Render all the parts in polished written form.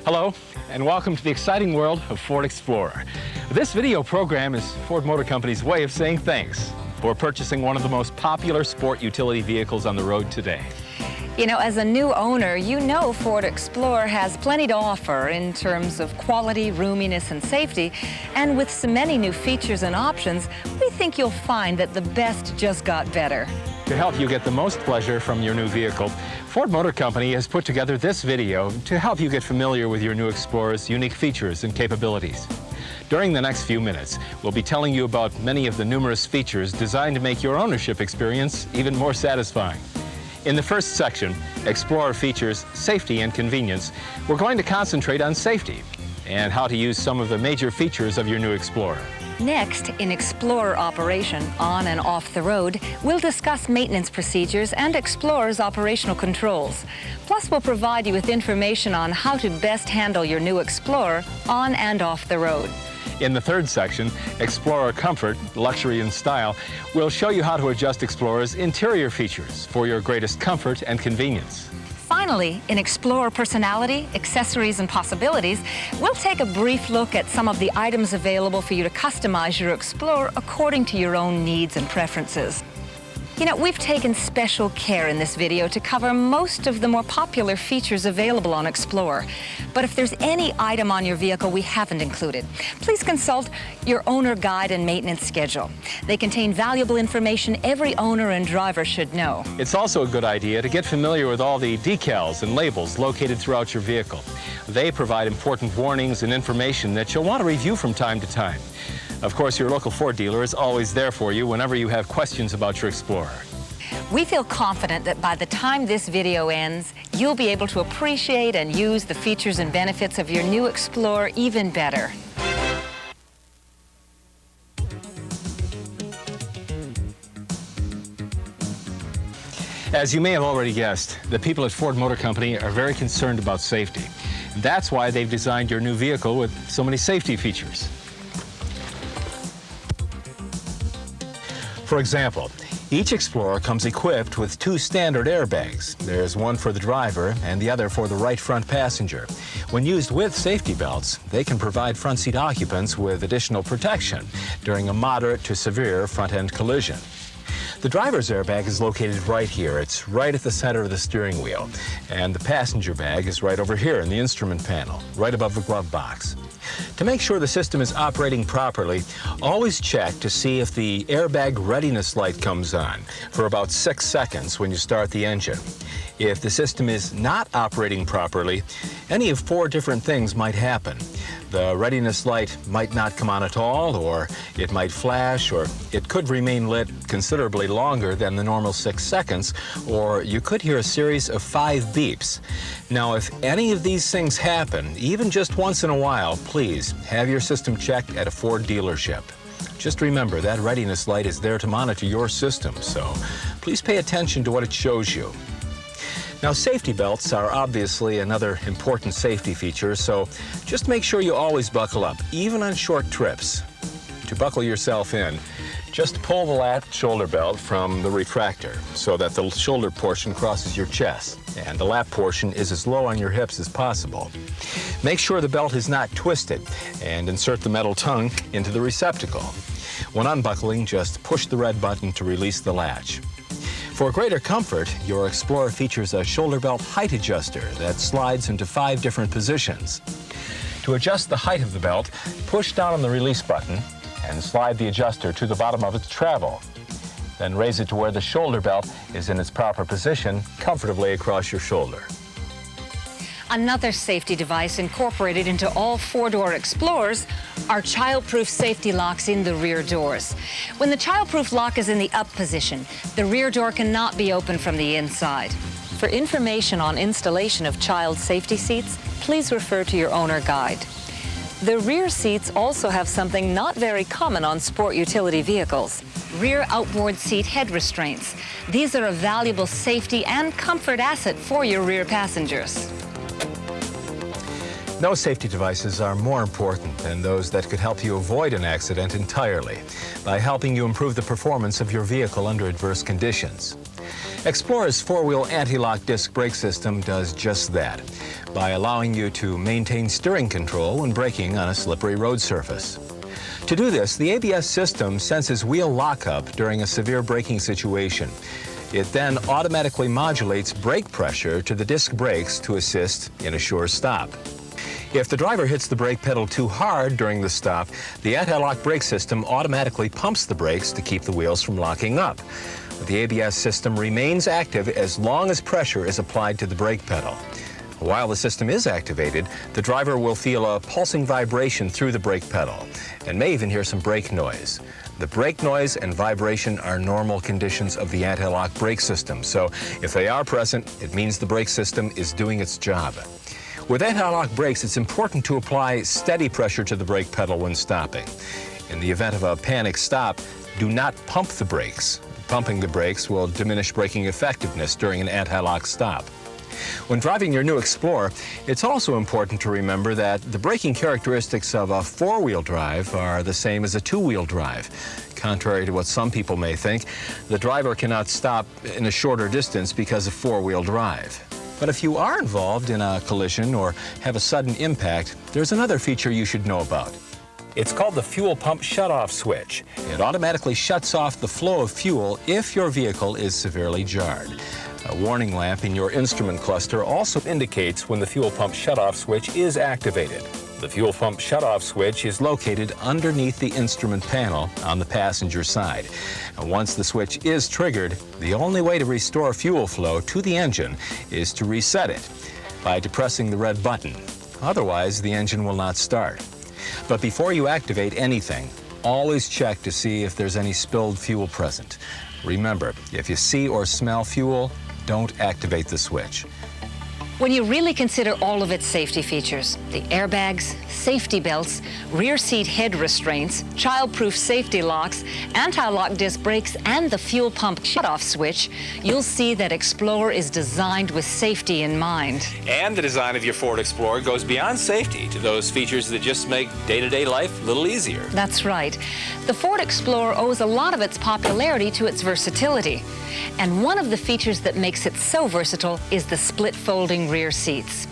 Hello, and welcome to the exciting world of Ford Explorer. This video program is Ford Motor Company's way of saying thanks for purchasing one of the most popular sport utility vehicles on the road today. You know, as a new owner, you know Ford Explorer has plenty to offer in terms of quality, roominess, and safety. And with so many new features and options, we think you'll find that the best just got better. To help you get the most pleasure from your new vehicle, Ford Motor Company has put together this video to help you get familiar with your new Explorer's unique features and capabilities. During the next few minutes, we'll be telling you about many of the numerous features designed to make your ownership experience even more satisfying. In the first section, Explorer features safety and convenience, we're going to concentrate on safety and how to use some of the major features of your new Explorer. Next, in Explorer operation, on and off the road, we'll discuss maintenance procedures and Explorer's operational controls. Plus, we'll provide you with information on how to best handle your new Explorer on and off the road. In the third section, Explorer Comfort, Luxury and Style, we'll show you how to adjust Explorer's interior features for your greatest comfort and convenience. Finally, in Explorer Personality, Accessories and Possibilities, we'll take a brief look at some of the items available for you to customize your Explorer according to your own needs and preferences. You know, we've taken special care in this video to cover most of the more popular features available on Explorer. But if there's any item on your vehicle we haven't included, please consult your owner guide and maintenance schedule. They contain valuable information every owner and driver should know. It's also a good idea to get familiar with all the decals and labels located throughout your vehicle. They provide important warnings and information that you'll want to review from time to time. Of course, your local Ford dealer is always there for you whenever you have questions about your Explorer. We feel confident that by the time this video ends, you'll be able to appreciate and use the features and benefits of your new Explorer even better. As you may have already guessed, the people at Ford Motor Company are very concerned about safety. That's why they've designed your new vehicle with so many safety features. For example, each Explorer comes equipped with two standard airbags. There's one for the driver and the other for the right front passenger. When used with safety belts, they can provide front seat occupants with additional protection during a moderate to severe front-end collision. The driver's airbag is located right here. It's right at the center of the steering wheel. And the passenger bag is right over here in the instrument panel, right above the glove box. To make sure the system is operating properly, always check to see if the airbag readiness light comes on for about 6 seconds when you start the engine. If the system is not operating properly, any of 4 different things might happen. The readiness light might not come on at all, or it might flash, or it could remain lit considerably longer than the normal 6 seconds, or you could hear a series of 5 beeps. Now, if any of these things happen, even just once in a while, please have your system checked at a Ford dealership. Just remember, that readiness light is there to monitor your system, so please pay attention to what it shows you. Now, safety belts are obviously another important safety feature, so just make sure you always buckle up, even on short trips. To buckle yourself in, just pull the latch shoulder belt from the retractor so that the shoulder portion crosses your chest and the lap portion is as low on your hips as possible. Make sure the belt is not twisted and insert the metal tongue into the receptacle. When unbuckling, just push the red button to release the latch. For greater comfort, your Explorer features a shoulder belt height adjuster that slides into 5 different positions. To adjust the height of the belt, push down on the release button and slide the adjuster to the bottom of its travel. Then raise it to where the shoulder belt is in its proper position, comfortably across your shoulder. Another safety device incorporated into all 4-door Explorers are child-proof safety locks in the rear doors. When the child-proof lock is in the up position, the rear door cannot be opened from the inside. For information on installation of child safety seats, please refer to your owner guide. The rear seats also have something not very common on sport utility vehicles: rear outboard seat head restraints. These are a valuable safety and comfort asset for your rear passengers. No safety devices are more important than those that could help you avoid an accident entirely by helping you improve the performance of your vehicle under adverse conditions. Explorer's four-wheel anti-lock disc brake system does just that by allowing you to maintain steering control when braking on a slippery road surface. To do this, the ABS system senses wheel lockup during a severe braking situation. It then automatically modulates brake pressure to the disc brakes to assist in a sure stop. If the driver hits the brake pedal too hard during the stop, the anti-lock brake system automatically pumps the brakes to keep the wheels from locking up. The ABS system remains active as long as pressure is applied to the brake pedal. While the system is activated, the driver will feel a pulsing vibration through the brake pedal and may even hear some brake noise. The brake noise and vibration are normal conditions of the anti-lock brake system, so if they are present, it means the brake system is doing its job. With anti-lock brakes, it's important to apply steady pressure to the brake pedal when stopping. In the event of a panic stop, do not pump the brakes. Pumping the brakes will diminish braking effectiveness during an anti-lock stop. When driving your new Explorer, it's also important to remember that the braking characteristics of a four-wheel drive are the same as a two-wheel drive. Contrary to what some people may think, the driver cannot stop in a shorter distance because of four-wheel drive. But if you are involved in a collision or have a sudden impact, there's another feature you should know about. It's called the fuel pump shutoff switch. It automatically shuts off the flow of fuel if your vehicle is severely jarred. A warning lamp in your instrument cluster also indicates when the fuel pump shutoff switch is activated. The fuel pump shutoff switch is located underneath the instrument panel on the passenger side. And once the switch is triggered, the only way to restore fuel flow to the engine is to reset it by depressing the red button. Otherwise, the engine will not start. But before you activate anything, always check to see if there's any spilled fuel present. Remember, if you see or smell fuel, don't activate the switch. When you really consider all of its safety features, the airbags, safety belts, rear seat head restraints, child-proof safety locks, anti-lock disc brakes, and the fuel pump shutoff switch, you'll see that Explorer is designed with safety in mind. And the design of your Ford Explorer goes beyond safety to those features that just make day-to-day life a little easier. That's right. The Ford Explorer owes a lot of its popularity to its versatility. And one of the features that makes it so versatile is the split folding rear seats.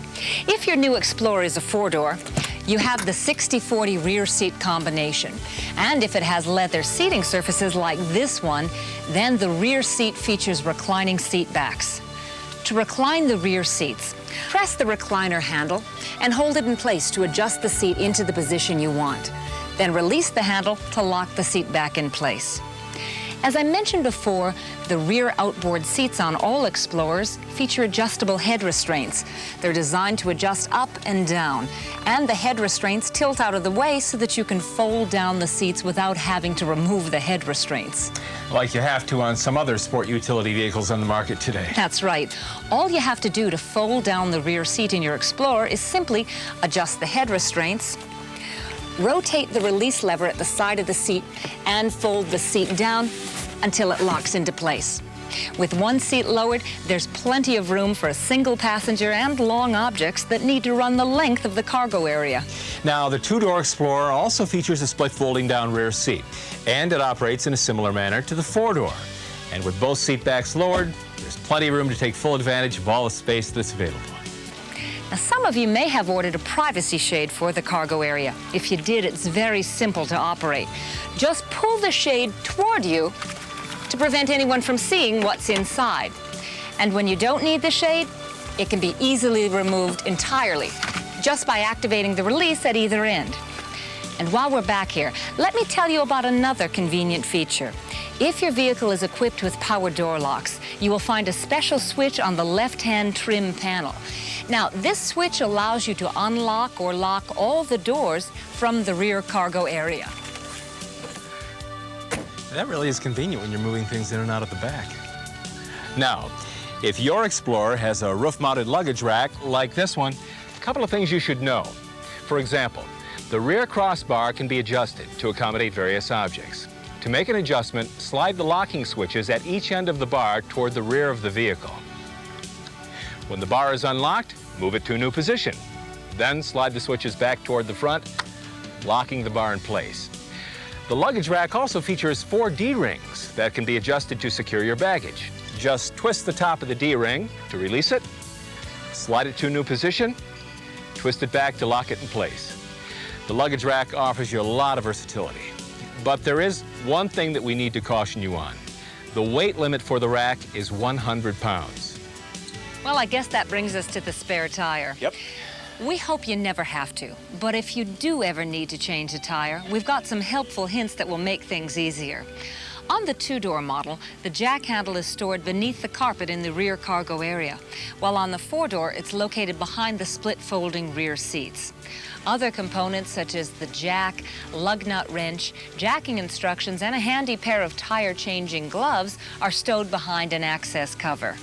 If your new Explorer is a four-door, you have the 60/40 rear seat combination. And if it has leather seating surfaces like this one, then the rear seat features reclining seat backs. To recline the rear seats, press the recliner handle and hold it in place to adjust the seat into the position you want. Then release the handle to lock the seat back in place. As I mentioned before, the rear outboard seats on all Explorers feature adjustable head restraints. They're designed to adjust up and down, and the head restraints tilt out of the way so that you can fold down the seats without having to remove the head restraints. Like you have to on some other sport utility vehicles on the market today. That's right. All you have to do to fold down the rear seat in your Explorer is simply adjust the head restraints, rotate the release lever at the side of the seat, and fold the seat down until it locks into place. With one seat lowered, there's plenty of room for a single passenger and long objects that need to run the length of the cargo area. Now, the two-door Explorer also features a split folding down rear seat, and it operates in a similar manner to the four-door. And with both seat backs lowered, there's plenty of room to take full advantage of all the space that's available. Now, some of you may have ordered a privacy shade for the cargo area. If you did, it's very simple to operate. Just pull the shade toward you to prevent anyone from seeing what's inside. And when you don't need the shade, it can be easily removed entirely, just by activating the release at either end. And while we're back here, let me tell you about another convenient feature. If your vehicle is equipped with power door locks, you will find a special switch on the left-hand trim panel. Now, this switch allows you to unlock or lock all the doors from the rear cargo area. That really is convenient when you're moving things in and out of the back. Now, if your Explorer has a roof-mounted luggage rack like this one, a couple of things you should know. For example, the rear crossbar can be adjusted to accommodate various objects. To make an adjustment, slide the locking switches at each end of the bar toward the rear of the vehicle. When the bar is unlocked, move it to a new position. Then slide the switches back toward the front, locking the bar in place. The luggage rack also features 4 D-rings that can be adjusted to secure your baggage. Just twist the top of the D-ring to release it, slide it to a new position, twist it back to lock it in place. The luggage rack offers you a lot of versatility. But there is one thing that we need to caution you on. The weight limit for the rack is 100 pounds. Well, I guess that brings us to the spare tire. Yep. We hope you never have to, but if you do ever need to change a tire, we've got some helpful hints that will make things easier. On the two-door model, the jack handle is stored beneath the carpet in the rear cargo area, while on the four-door, it's located behind the split-folding rear seats. Other components such as the jack, lug nut wrench, jacking instructions, and a handy pair of tire-changing gloves are stowed behind an access cover.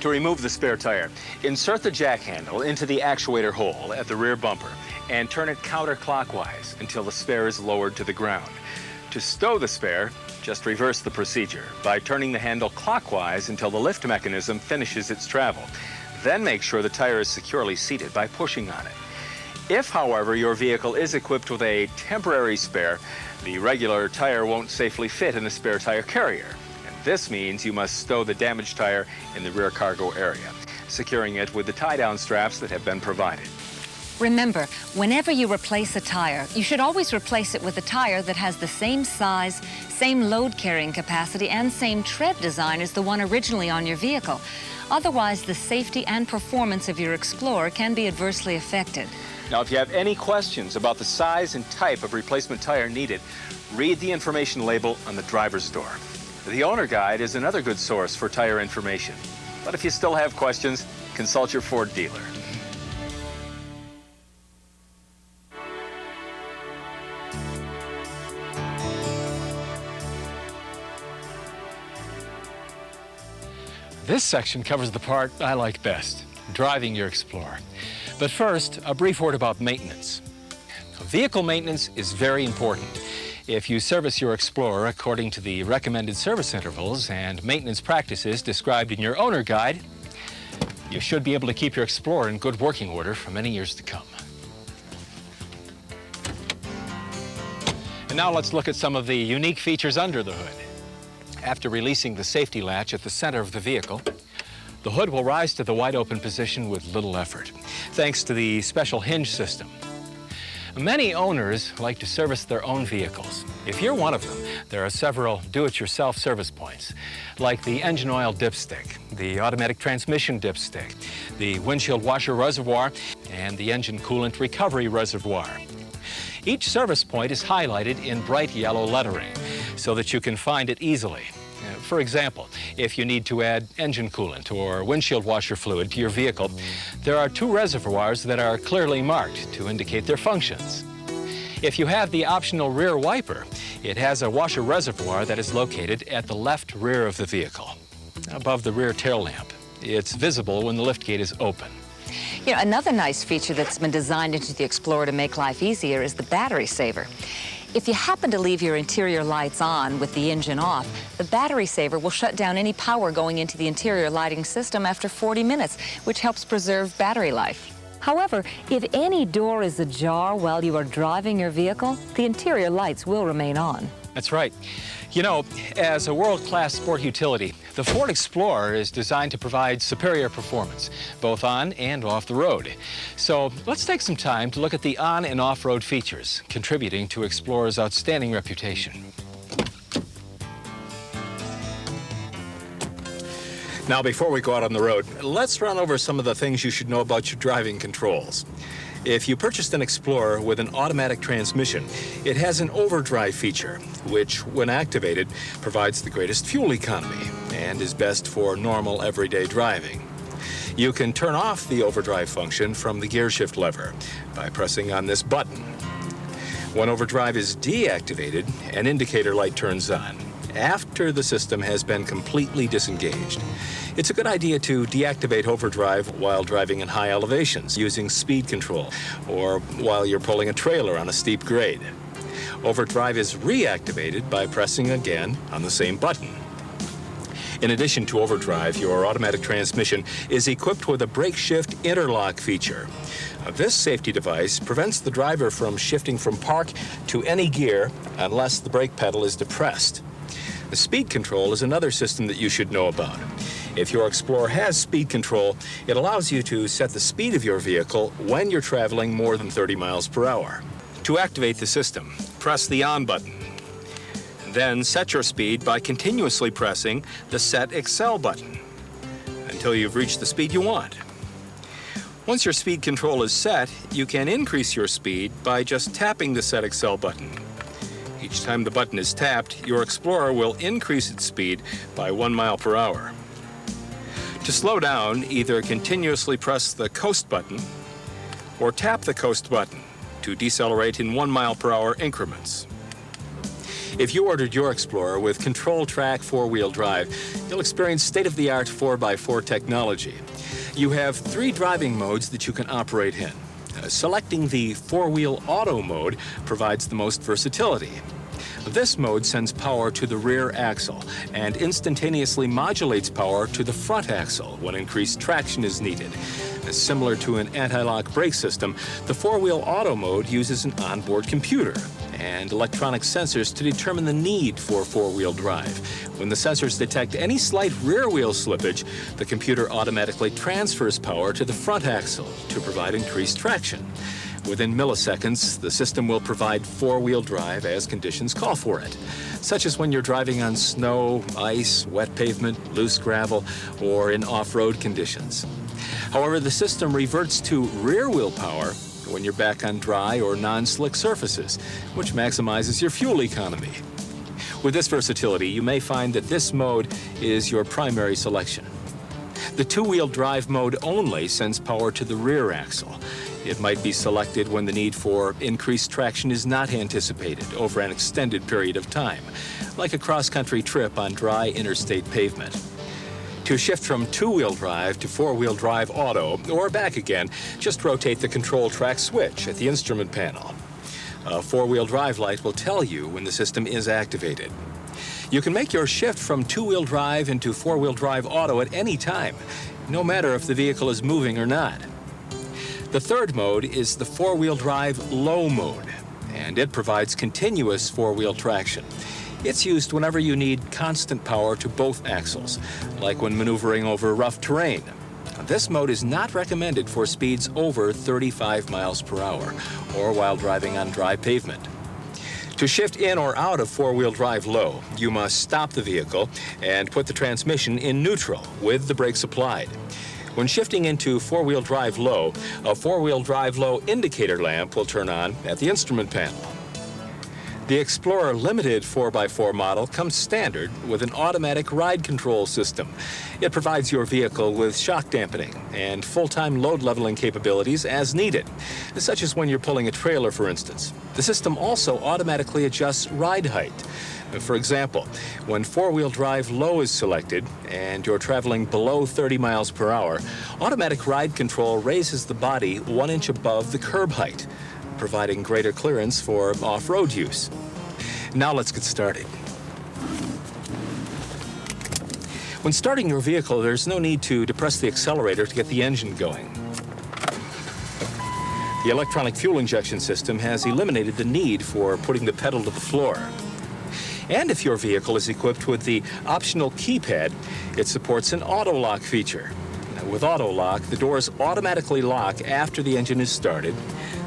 To remove the spare tire, insert the jack handle into the actuator hole at the rear bumper and turn it counterclockwise until the spare is lowered to the ground. To stow the spare, just reverse the procedure by turning the handle clockwise until the lift mechanism finishes its travel. Then make sure the tire is securely seated by pushing on it. If, however, your vehicle is equipped with a temporary spare, the regular tire won't safely fit in the spare tire carrier. And this means you must stow the damaged tire in the rear cargo area, securing it with the tie-down straps that have been provided. Remember, whenever you replace a tire, you should always replace it with a tire that has the same size, same load carrying capacity, and same tread design as the one originally on your vehicle. Otherwise, the safety and performance of your Explorer can be adversely affected. Now, if you have any questions about the size and type of replacement tire needed, read the information label on the driver's door. The owner guide is another good source for tire information. But if you still have questions, consult your Ford dealer. This section covers the part I like best, driving your Explorer. But first, a brief word about maintenance. Vehicle maintenance is very important. If you service your Explorer according to the recommended service intervals and maintenance practices described in your owner guide, you should be able to keep your Explorer in good working order for many years to come. And now let's look at some of the unique features under the hood. After releasing the safety latch at the center of the vehicle, the hood will rise to the wide open position with little effort, thanks to the special hinge system. Many owners like to service their own vehicles. If you're one of them, there are several do-it-yourself service points, like the engine oil dipstick, the automatic transmission dipstick, the windshield washer reservoir, and the engine coolant recovery reservoir. Each service point is highlighted in bright yellow lettering so that you can find it easily. For example, if you need to add engine coolant or windshield washer fluid to your vehicle, there are two reservoirs that are clearly marked to indicate their functions. If you have the optional rear wiper, it has a washer reservoir that is located at the left rear of the vehicle, above the rear tail lamp. It's visible when the liftgate is open. You know, another nice feature that's been designed into the Explorer to make life easier is the battery saver. If you happen to leave your interior lights on with the engine off, the battery saver will shut down any power going into the interior lighting system after 40 minutes, which helps preserve battery life. However, if any door is ajar while you are driving your vehicle, the interior lights will remain on. That's right. You know, as a world-class sport utility, the Ford Explorer is designed to provide superior performance, both on and off the road. So let's take some time to look at the on- and off-road features contributing to Explorer's outstanding reputation. Now, before we go out on the road, let's run over some of the things you should know about your driving controls. If you purchased an Explorer with an automatic transmission, it has an overdrive feature, which, when activated, provides the greatest fuel economy and is best for normal everyday driving. You can turn off the overdrive function from the gear shift lever by pressing on this button. When overdrive is deactivated, an indicator light turns on after the system has been completely disengaged. It's a good idea to deactivate overdrive while driving in high elevations using speed control or while you're pulling a trailer on a steep grade. Overdrive is reactivated by pressing again on the same button. In addition to overdrive, your automatic transmission is equipped with a brake shift interlock feature. This safety device prevents the driver from shifting from park to any gear unless the brake pedal is depressed. The speed control is another system that you should know about. If your Explorer has speed control, it allows you to set the speed of your vehicle when you're traveling more than 30 miles per hour. To activate the system, press the on button. Then set your speed by continuously pressing the Set Excel button until you've reached the speed you want. Once your speed control is set, you can increase your speed by just tapping the Set Excel button. Each time the button is tapped, your Explorer will increase its speed by 1 mile per hour. To slow down, either continuously press the Coast button or tap the Coast button to decelerate in 1 mile per hour increments. If you ordered your Explorer with Control Track 4-wheel drive, you'll experience state-of-the-art 4x4 technology. You have 3 driving modes that you can operate in. Selecting the 4-wheel auto mode provides the most versatility. This mode sends power to the rear axle and instantaneously modulates power to the front axle when increased traction is needed. Similar to an anti-lock brake system, the 4-wheel auto mode uses an onboard computer and electronic sensors to determine the need for 4-wheel drive. When the sensors detect any slight rear wheel slippage, the computer automatically transfers power to the front axle to provide increased traction. Within milliseconds, the system will provide 4-wheel drive as conditions call for it, such as when you're driving on snow, ice, wet pavement, loose gravel, or in off-road conditions. However, the system reverts to rear wheel power when you're back on dry or non-slick surfaces, which maximizes your fuel economy. With this versatility, you may find that this mode is your primary selection. The 2-wheel drive mode only sends power to the rear axle. It might be selected when the need for increased traction is not anticipated over an extended period of time, like a cross-country trip on dry interstate pavement. To shift from 2-wheel drive to 4-wheel drive auto, or back again, just rotate the Control Track switch at the instrument panel. A 4-wheel drive light will tell you when the system is activated. You can make your shift from 2-wheel drive into 4-wheel drive auto at any time, no matter if the vehicle is moving or not. The third mode is the 4-wheel drive low mode, and it provides continuous 4-wheel traction. It's used whenever you need constant power to both axles, like when maneuvering over rough terrain. This mode is not recommended for speeds over 35 miles per hour or while driving on dry pavement. To shift in or out of 4-wheel drive low, you must stop the vehicle and put the transmission in neutral with the brakes applied. When shifting into 4-wheel drive low, a 4-wheel drive low indicator lamp will turn on at the instrument panel. The Explorer Limited 4x4 model comes standard with an automatic ride control system. It provides your vehicle with shock dampening and full-time load leveling capabilities as needed, such as when you're pulling a trailer, for instance. The system also automatically adjusts ride height. For example, when 4-wheel drive low is selected and you're traveling below 30 miles per hour, automatic ride control raises the body 1 inch above the curb height, providing greater clearance for off-road use. Now let's get started. When starting your vehicle, there's no need to depress the accelerator to get the engine going. The electronic fuel injection system has eliminated the need for putting the pedal to the floor. And if your vehicle is equipped with the optional keypad, it supports an auto lock feature. Now, with auto lock, the doors automatically lock after the engine is started.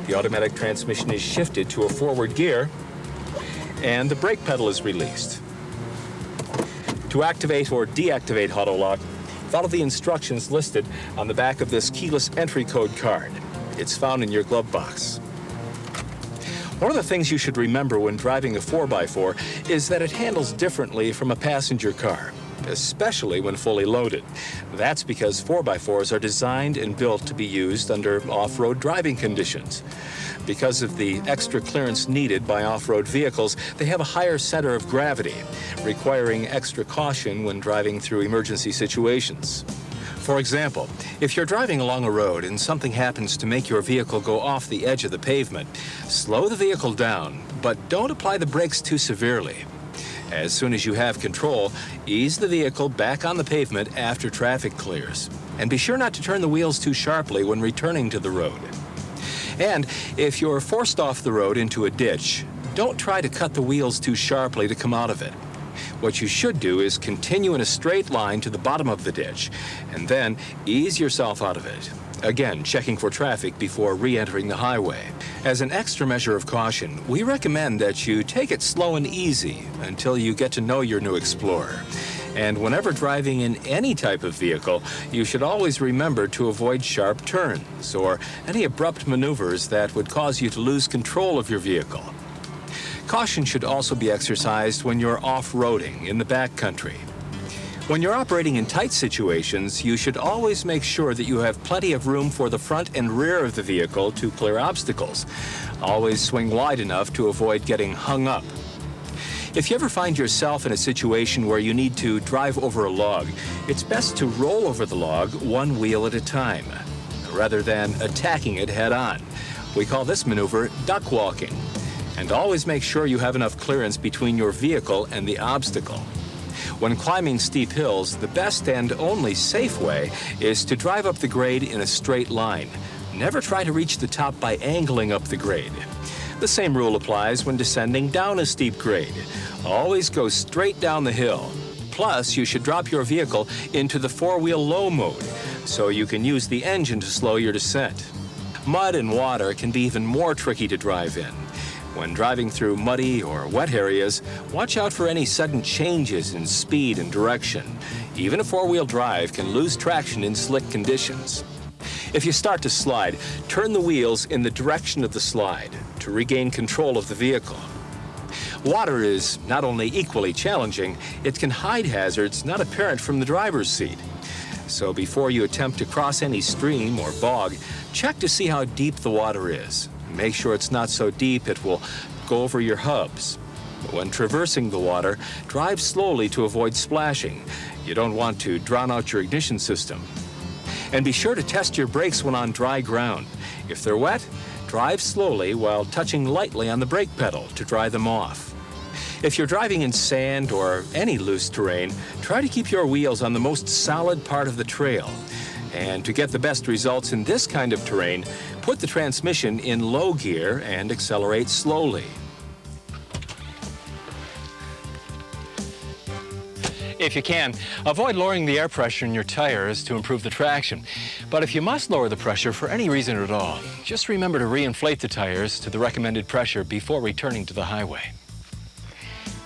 The automatic transmission is shifted to a forward gear, and the brake pedal is released. To activate or deactivate auto lock, follow the instructions listed on the back of this keyless entry code card. It's found in your glove box. One of the things you should remember when driving a 4x4 is that it handles differently from a passenger car, especially when fully loaded. That's because 4x4s are designed and built to be used under off-road driving conditions. Because of the extra clearance needed by off-road vehicles, they have a higher center of gravity, requiring extra caution when driving through emergency situations. For example, if you're driving along a road and something happens to make your vehicle go off the edge of the pavement, slow the vehicle down, but don't apply the brakes too severely. As soon as you have control, ease the vehicle back on the pavement after traffic clears. And be sure not to turn the wheels too sharply when returning to the road. And if you're forced off the road into a ditch, don't try to cut the wheels too sharply to come out of it. What you should do is continue in a straight line to the bottom of the ditch, and then ease yourself out of it. Again, checking for traffic before re-entering the highway. As an extra measure of caution, we recommend that you take it slow and easy until you get to know your new Explorer. And whenever driving in any type of vehicle, you should always remember to avoid sharp turns or any abrupt maneuvers that would cause you to lose control of your vehicle. Caution should also be exercised when you're off-roading in the backcountry. When you're operating in tight situations, you should always make sure that you have plenty of room for the front and rear of the vehicle to clear obstacles. Always swing wide enough to avoid getting hung up. If you ever find yourself in a situation where you need to drive over a log, it's best to roll over the log one wheel at a time, rather than attacking it head-on. We call this maneuver duck walking. And always make sure you have enough clearance between your vehicle and the obstacle. When climbing steep hills, the best and only safe way is to drive up the grade in a straight line. Never try to reach the top by angling up the grade. The same rule applies when descending down a steep grade. Always go straight down the hill. Plus, you should drop your vehicle into the four-wheel low mode so you can use the engine to slow your descent. Mud and water can be even more tricky to drive in. When driving through muddy or wet areas, watch out for any sudden changes in speed and direction. Even a four-wheel drive can lose traction in slick conditions. If you start to slide, turn the wheels in the direction of the slide to regain control of the vehicle. Water is not only equally challenging, it can hide hazards not apparent from the driver's seat. So before you attempt to cross any stream or bog, check to see how deep the water is. Make sure it's not so deep it will go over your hubs. When traversing the water, drive slowly to avoid splashing. You don't want to drown out your ignition system. And be sure to test your brakes when on dry ground. If they're wet, drive slowly while touching lightly on the brake pedal to dry them off. If you're driving in sand or any loose terrain, try to keep your wheels on the most solid part of the trail. And to get the best results in this kind of terrain, put the transmission in low gear and accelerate slowly. If you can, avoid lowering the air pressure in your tires to improve the traction. But if you must lower the pressure for any reason at all, just remember to reinflate the tires to the recommended pressure before returning to the highway.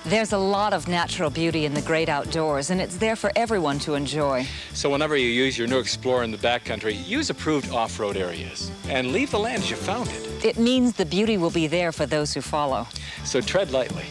There's a lot of natural beauty in the great outdoors, and it's there for everyone to enjoy. So whenever you use your new Explorer in the backcountry, use approved off-road areas and leave the land as you found it. It means the beauty will be there for those who follow. So tread lightly.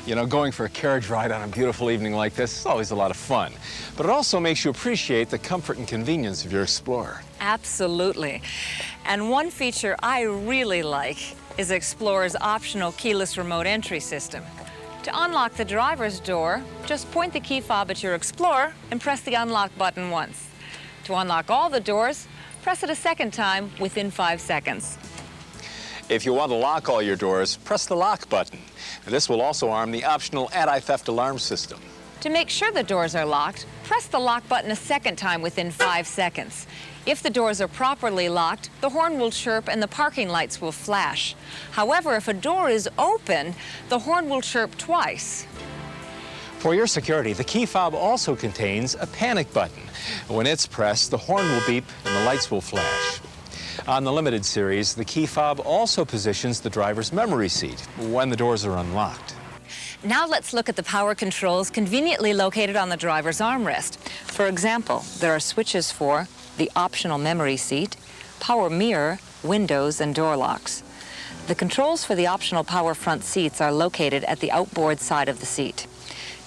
You know, going for a carriage ride on a beautiful evening like this is always a lot of fun, but it also makes you appreciate the comfort and convenience of your Explorer. Absolutely. And one feature I really like is Explorer's optional keyless remote entry system. To unlock the driver's door, just point the key fob at your Explorer and press the unlock button once. To unlock all the doors, press it a second time within 5 seconds. If you want to lock all your doors, press the lock button. And this will also arm the optional anti-theft alarm system. To make sure the doors are locked, press the lock button a second time within 5 seconds. If the doors are properly locked, the horn will chirp and the parking lights will flash. However, if a door is open, the horn will chirp twice. For your security, the key fob also contains a panic button. When it's pressed, the horn will beep and the lights will flash. On the limited series, the key fob also positions the driver's memory seat when the doors are unlocked. Now let's look at the power controls conveniently located on the driver's armrest. For example, there are switches for the optional memory seat, power mirror, windows, and door locks. The controls for the optional power front seats are located at the outboard side of the seat.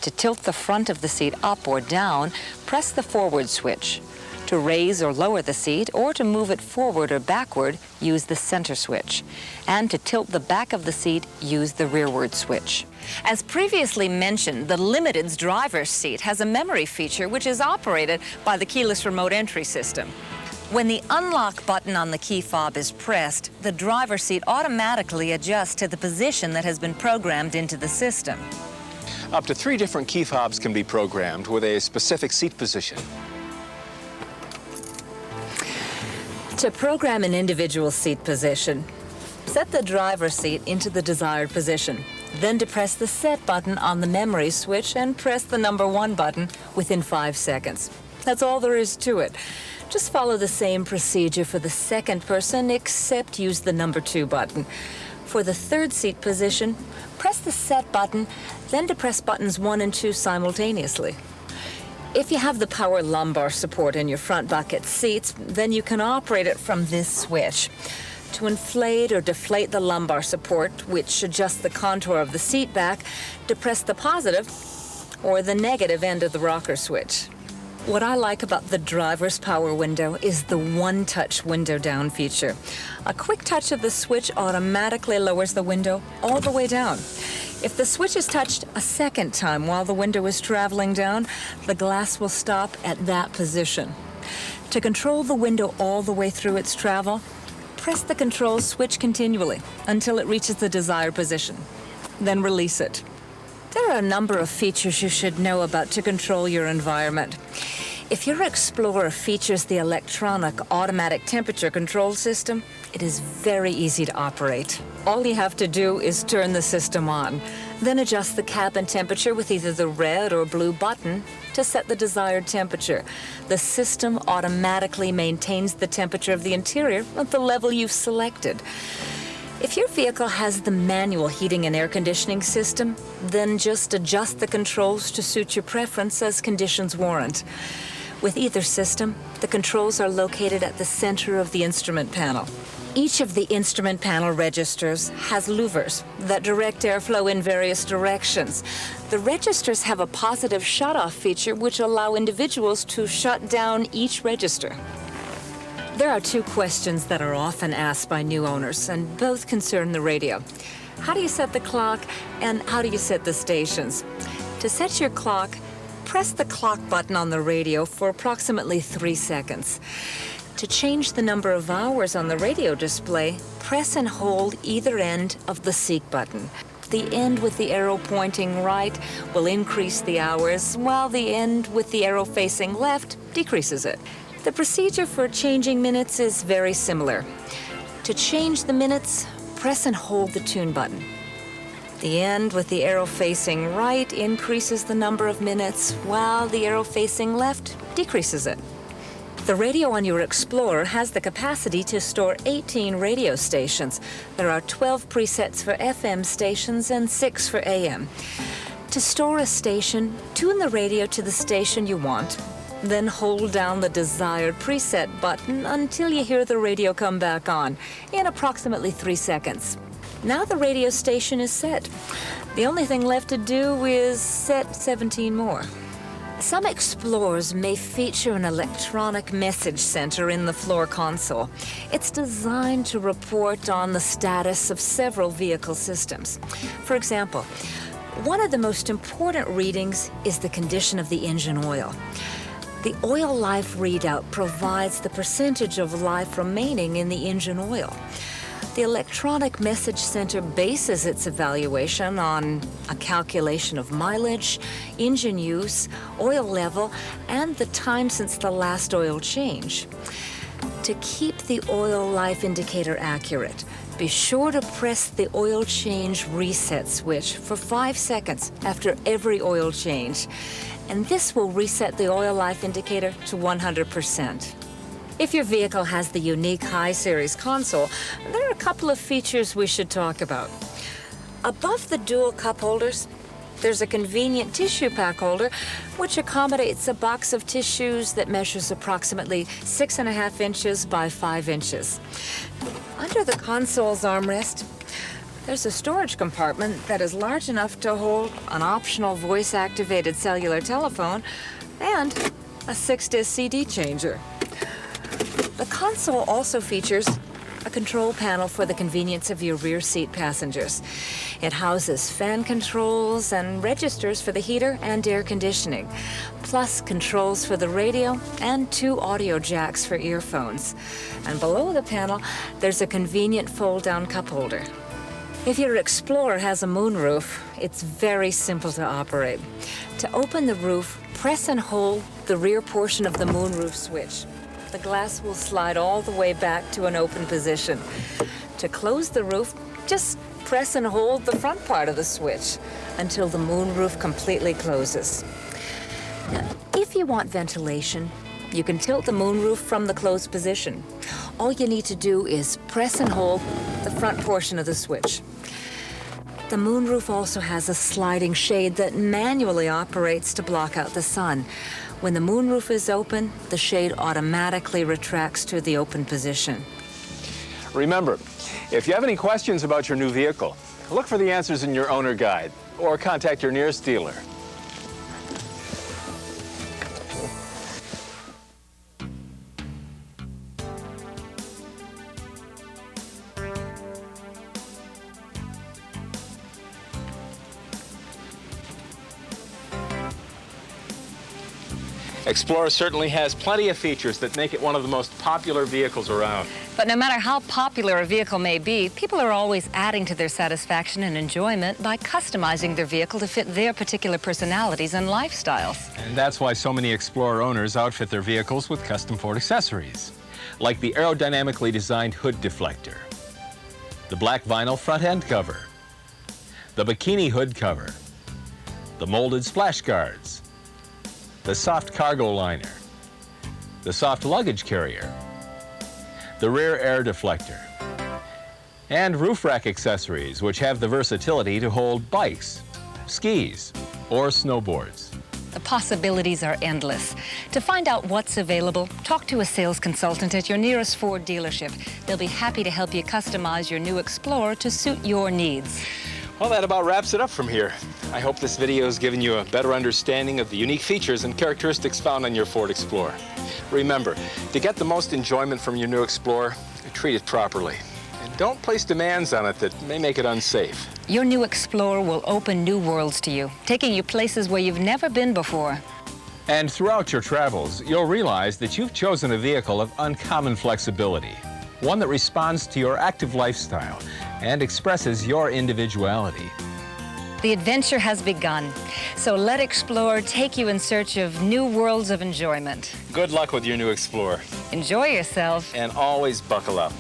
To tilt the front of the seat up or down, press the forward switch. To raise or lower the seat, or to move it forward or backward, use the center switch. And to tilt the back of the seat, use the rearward switch. As previously mentioned, the Limited's driver's seat has a memory feature which is operated by the keyless remote entry system. When the unlock button on the key fob is pressed, the driver's seat automatically adjusts to the position that has been programmed into the system. Up to 3 different key fobs can be programmed with a specific seat position. To program an individual seat position, set the driver's seat into the desired position. Then depress the set button on the memory switch and press the number 1 button within 5 seconds. That's all there is to it. Just follow the same procedure for the second person, except use the number 2 button. For the third seat position, press the set button, then depress buttons 1 and 2 simultaneously. If you have the power lumbar support in your front bucket seats, then you can operate it from this switch. To inflate or deflate the lumbar support, which adjusts the contour of the seat back, depress the positive or the negative end of the rocker switch. What I like about the driver's power window is the one-touch window down feature. A quick touch of the switch automatically lowers the window all the way down. If the switch is touched a second time while the window is traveling down, the glass will stop at that position. To control the window all the way through its travel, press the control switch continually until it reaches the desired position. Then release it. There are a number of features you should know about to control your environment. If your Explorer features the electronic automatic temperature control system, it is very easy to operate. All you have to do is turn the system on, then adjust the cabin temperature with either the red or blue button to set the desired temperature. The system automatically maintains the temperature of the interior at the level you've selected. If your vehicle has the manual heating and air conditioning system, then just adjust the controls to suit your preference as conditions warrant. With either system, the controls are located at the center of the instrument panel. Each of the instrument panel registers has louvers that direct airflow in various directions. The registers have a positive shut-off feature which allow individuals to shut down each register. There are 2 questions that are often asked by new owners, and both concern the radio. How do you set the clock, and how do you set the stations? To set your clock, press the clock button on the radio for approximately 3 seconds. To change the number of hours on the radio display, press and hold either end of the seek button. The end with the arrow pointing right will increase the hours, while the end with the arrow facing left decreases it. The procedure for changing minutes is very similar. To change the minutes, press and hold the tune button. The end with the arrow facing right increases the number of minutes, while the arrow facing left decreases it. The radio on your Explorer has the capacity to store 18 radio stations. There are 12 presets for FM stations and 6 for AM. To store a station, tune the radio to the station you want. Then hold down the desired preset button until you hear the radio come back on in approximately 3 seconds. Now the radio station is set. The only thing left to do is set 17 more. Some Explorers may feature an electronic message center in the floor console. It's designed to report on the status of several vehicle systems. For example, one of the most important readings is the condition of the engine oil. The oil life readout provides the percentage of life remaining in the engine oil. The electronic message center bases its evaluation on a calculation of mileage, engine use, oil level, and the time since the last oil change. To keep the oil life indicator accurate, be sure to press the oil change reset switch for 5 seconds after every oil change, and this will reset the oil life indicator to 100%. If your vehicle has the unique High Series console, there are a couple of features we should talk about. Above the dual cup holders, there's a convenient tissue pack holder which accommodates a box of tissues that measures approximately 6.5 inches by 5 inches. Under the console's armrest, there's a storage compartment that is large enough to hold an optional voice-activated cellular telephone and a 6-disc CD changer. The console also features a control panel for the convenience of your rear seat passengers. It houses fan controls and registers for the heater and air conditioning, plus controls for the radio and 2 audio jacks for earphones. And below the panel, there's a convenient fold-down cup holder. If your Explorer has a moonroof, it's very simple to operate. To open the roof, press and hold the rear portion of the moonroof switch. The glass will slide all the way back to an open position. To close the roof, just press and hold the front part of the switch until the moonroof completely closes. Now, if you want ventilation, you can tilt the moonroof from the closed position. All you need to do is press and hold the front portion of the switch. The moonroof also has a sliding shade that manually operates to block out the sun. When the moonroof is open, the shade automatically retracts to the open position. Remember, if you have any questions about your new vehicle, look for the answers in your owner guide or contact your nearest dealer. Explorer certainly has plenty of features that make it one of the most popular vehicles around. But no matter how popular a vehicle may be, people are always adding to their satisfaction and enjoyment by customizing their vehicle to fit their particular personalities and lifestyles. And that's why so many Explorer owners outfit their vehicles with custom Ford accessories, like the aerodynamically designed hood deflector, the black vinyl front end cover, the bikini hood cover, the molded splash guards, the soft cargo liner, the soft luggage carrier, the rear air deflector, and roof rack accessories, which have the versatility to hold bikes, skis, or snowboards. The possibilities are endless. To find out what's available, talk to a sales consultant at your nearest Ford dealership. They'll be happy to help you customize your new Explorer to suit your needs. Well, that about wraps it up from here. I hope this video has given you a better understanding of the unique features and characteristics found on your Ford Explorer. Remember, to get the most enjoyment from your new Explorer, treat it properly. And don't place demands on it that may make it unsafe. Your new Explorer will open new worlds to you, taking you places where you've never been before. And throughout your travels, you'll realize that you've chosen a vehicle of uncommon flexibility, one that responds to your active lifestyle and expresses your individuality. The adventure has begun, so let Explorer take you in search of new worlds of enjoyment. Good luck with your new Explorer. Enjoy yourself. And always buckle up.